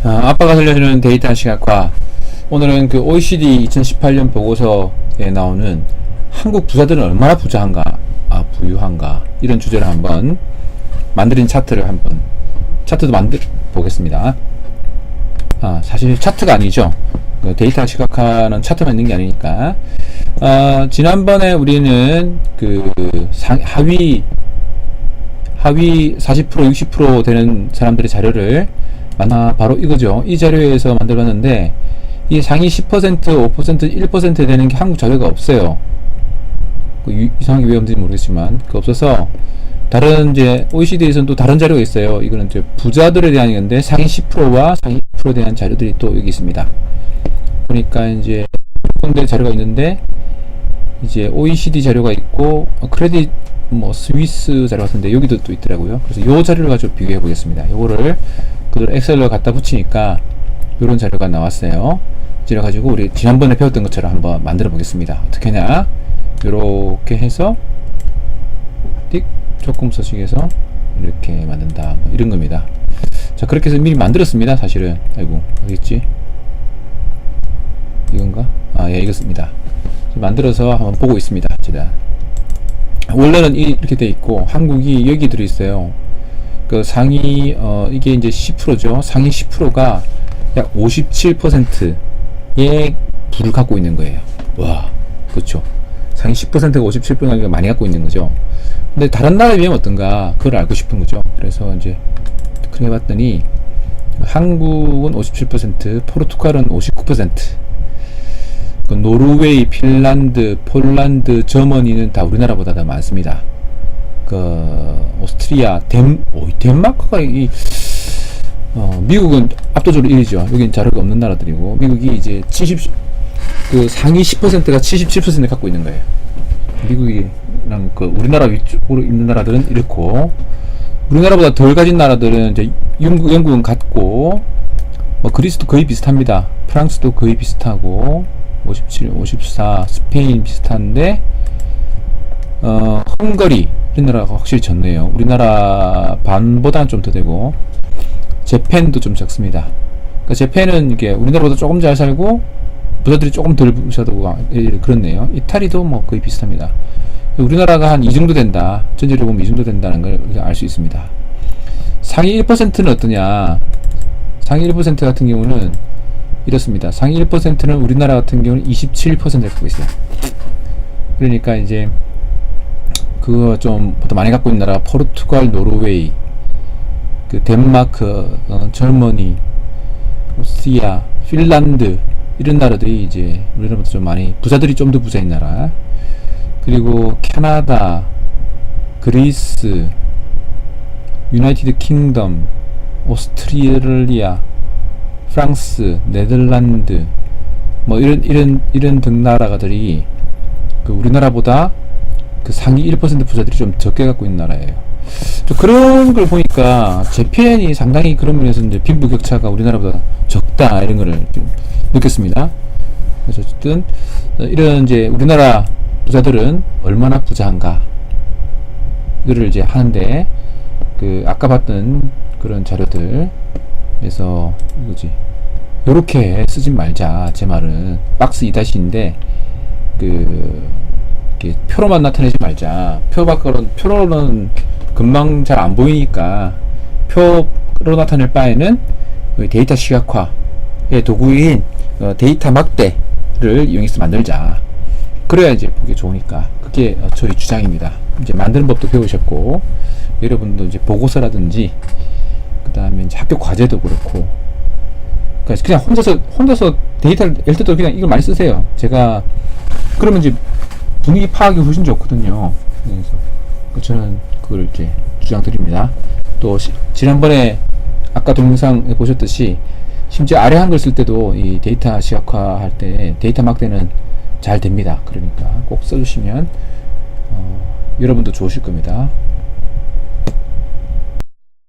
아빠가 살려주는 데이터 시각화. 오늘은 그 OECD 2018년 보고서에 나오는 한국 부자들은 얼마나 부자한가, 부유한가, 이런 주제를 한번 만드는 차트를 한번, 차트도 만들어 보겠습니다. 사실 차트가 아니죠. 데이터 시각화는 차트만 있는 게 아니니까. 지난번에 우리는 그 하위 40%, 60% 되는 사람들의 자료를 바로 이거죠. 이 자료에서 만들었는데, 이 상위 10%, 5%, 1% 되는 게 한국 자료가 없어요. 이상하게 왜 없는지 모르겠지만, 그 없어서, 다른 이제 OECD에서는 또 다른 자료가 있어요. 이거는 이제 부자들에 대한 건데, 상위 10%와 상위 10%에 대한 자료들이 또 여기 있습니다. 그러니까 이제, 공대 자료가 있는데, 이제 OECD 자료가 있고, 크레딧 스위스 자료 같은데 여기도 또 있더라고요. 그래서 요 자료를 가지고 비교해 보겠습니다. 요거를 그대로 엑셀로 갖다 붙이니까 요런 자료가 나왔어요. 이래 가지고 우리 지난번에 배웠던 것처럼 한번 만들어 보겠습니다. 어떻게 하냐, 요렇게 해서 띡 조금 서식해서 이렇게 만든다, 이런 겁니다. 자, 그렇게 해서 미리 만들었습니다. 사실은. 아이고, 어디있지? 이건가? 예, 이것입니다. 만들어서 한번 보고 있습니다. 제가 원래는 이렇게 돼 있고, 한국이 여기 들어있어요. 그 상위, 이게 이제 10%죠. 상위 10%가 약 57%의 부를 갖고 있는 거예요. 와, 그렇죠. 상위 10%가 57%가 많이 갖고 있는 거죠. 근데 다른 나라에 비하면 어떤가, 그걸 알고 싶은 거죠. 그래서 이제 그래 봤더니, 한국은 57%, 포르투갈은 59%, 그 노르웨이, 핀란드, 폴란드, 저머니는 다 우리나라보다 더 많습니다. 그 오스트리아, 덴마크가 미국은 압도적으로 1위죠. 여긴 자료가 없는 나라들이고, 미국이 이제 그 상위 10%가 77% 갖고 있는 거예요. 미국이랑 그 우리나라 위쪽으로 있는 나라들은 이렇고, 우리나라보다 덜 가진 나라들은 이제 영국은 같고, 그리스도 거의 비슷합니다. 프랑스도 거의 비슷하고, 57, 54, 스페인 비슷한데, 헝가리, 이런 나라가 확실히 적네요. 우리나라 반보다는 좀 더 되고, 재팬도 좀 적습니다. 그러니까 재팬은 이게 우리나라보다 조금 잘 살고, 부자들이 조금 덜 부자고, 그렇네요. 이탈리도 거의 비슷합니다. 우리나라가 한 이 정도 된다. 전체적으로 보면 이 정도 된다는 걸 알 수 있습니다. 상위 1%는 어떠냐? 상위 1% 같은 경우는 이렇습니다. 상위 1%는 우리나라 같은 경우는 27% 갖고 있어요. 그러니까 이제 그거 좀 더 많이 갖고 있는 나라, 포르투갈, 노르웨이, 그 덴마크, 저머니, 오스트리아, 핀란드, 이런 나라들이 이제 우리나라보다 좀 많이, 부자들이 좀 더 부자인 나라. 그리고 캐나다, 그리스, 유나이티드 킹덤, 오스트레일리아, 프랑스, 네덜란드, 이런 등 나라들이 그 우리나라보다 그 상위 1% 부자들이 좀 적게 갖고 있는 나라예요. 그런 걸 보니까 재팬이 상당히 그런 면에서 이제 빈부격차가 우리나라보다 적다, 이런 거를 좀 느꼈습니다. 그래서 어쨌든 이런 이제 우리나라 부자들은 얼마나 부자한가, 이거를 이제 하는데, 그 아까 봤던 그런 자료들 그래서 이거지, 요렇게 쓰지 말자. 제 말은 박스 2-인데 이렇게 표로만 나타내지 말자. 표로는 금방 잘 안 보이니까 표로 나타낼 바에는 데이터 시각화의 도구인 데이터 막대를 이용해서 만들자. 그래야 이제 보기 좋으니까. 그게 저희 주장입니다. 이제 만드는 법도 배우셨고, 여러분도 이제 보고서라든지, 그 다음에 이제 학교 과제도 그렇고, 그냥 혼자서 데이터를, 예를 들어 그냥 이걸 많이 쓰세요. 제가, 그러면 이제 분위기 파악이 훨씬 좋거든요. 그래서 저는 그걸 이제 주장드립니다. 또, 지난번에 아까 동영상에 보셨듯이, 심지어 아래 한글 쓸 때도 이 데이터 시각화 할 때 데이터 막대는 잘 됩니다. 그러니까 꼭 써주시면 여러분도 좋으실 겁니다.